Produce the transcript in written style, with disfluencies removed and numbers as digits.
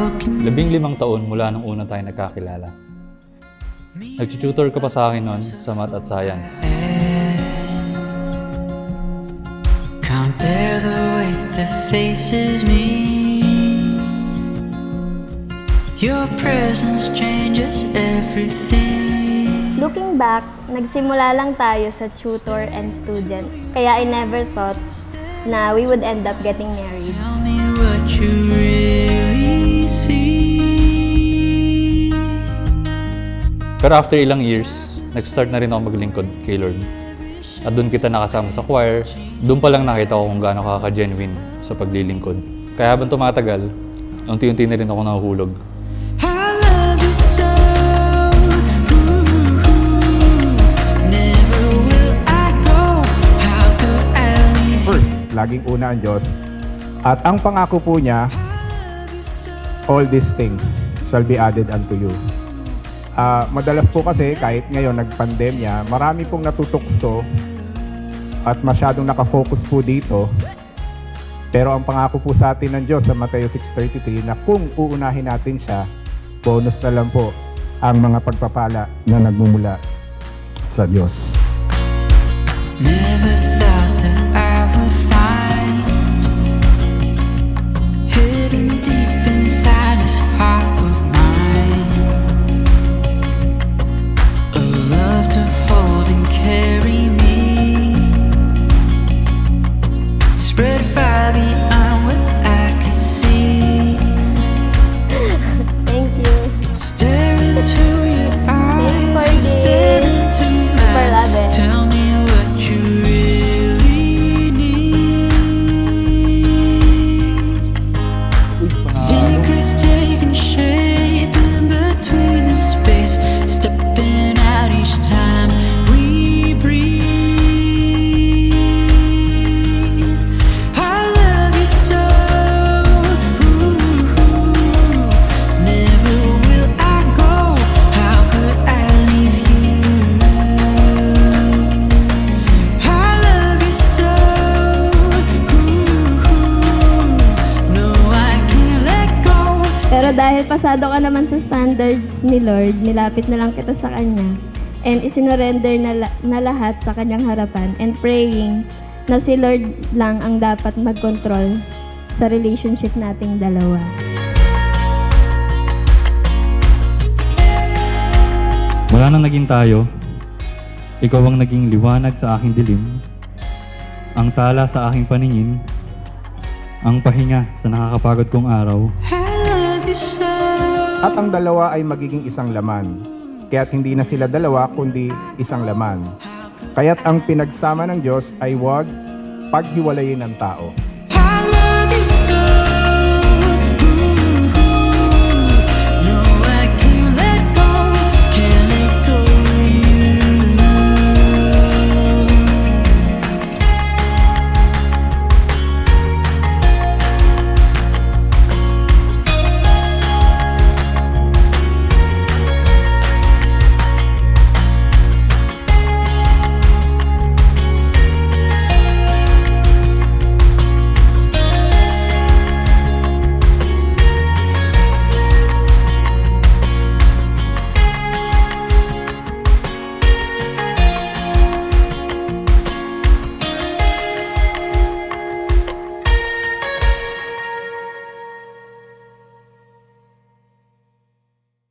15 taon mula nung una tayo nagkakilala. Nag-tutor ka pa sa akin noon sa math at science. Compare the way that faces me. Your presence changes everything. Looking back, nagsimula lang tayo sa tutor and student. Kaya I never thought na we would end up getting married. Tell me what you really see. Pero after ilang years, nag-start na rin ako maglingkod kay Lord. At doon kita nakasama sa choir. Doon pa lang nakita ko kung gaano ka-genuine sa paglilingkod. Kaya habang tumatagal, unti-unti na rin ako nahuhulog. I love you so. Never will I go. How could I leave? First, laging una ang Diyos. At ang pangako po niya, all these things shall be added unto you. Madalas po kasi kahit ngayon nagpandemya, marami pong natutukso at masyadong nakafocus po dito. Pero ang pangako po sa atin ng Diyos sa Mateo 6:33 na kung uunahin natin siya, bonus na lang po ang mga pagpapala na nagmumula sa Diyos. Never thought that I would find hidden deep inside this heart of mine, a love to hold and carry me, spread far beyond what I could see. Thank you. Stare into your eyes, for you stare this. into Super love mine. it. Tell me what you really need. Secrets taking shape in between the space, stepping out each time we breathe. I love you so. Never will I go. How could I leave you? I love you so. No, I can't let go. Pero dahil pasado ka naman sa standards ni Lord, nilapit na lang kita sa Kanya. And isinorender na lahat sa Kanyang harapan. And praying na si Lord lang ang dapat mag-control sa relationship nating dalawa. Mula nang naging tayo, ikaw ang naging liwanag sa aking dilim, ang tala sa aking paningin, ang pahinga sa nakakapagod kong araw. I love you so. At ang dalawa ay magiging isang laman. Kaya't hindi na sila dalawa kundi isang laman. Kaya't ang pinagsama ng Diyos ay huwag paghiwalayin ng tao.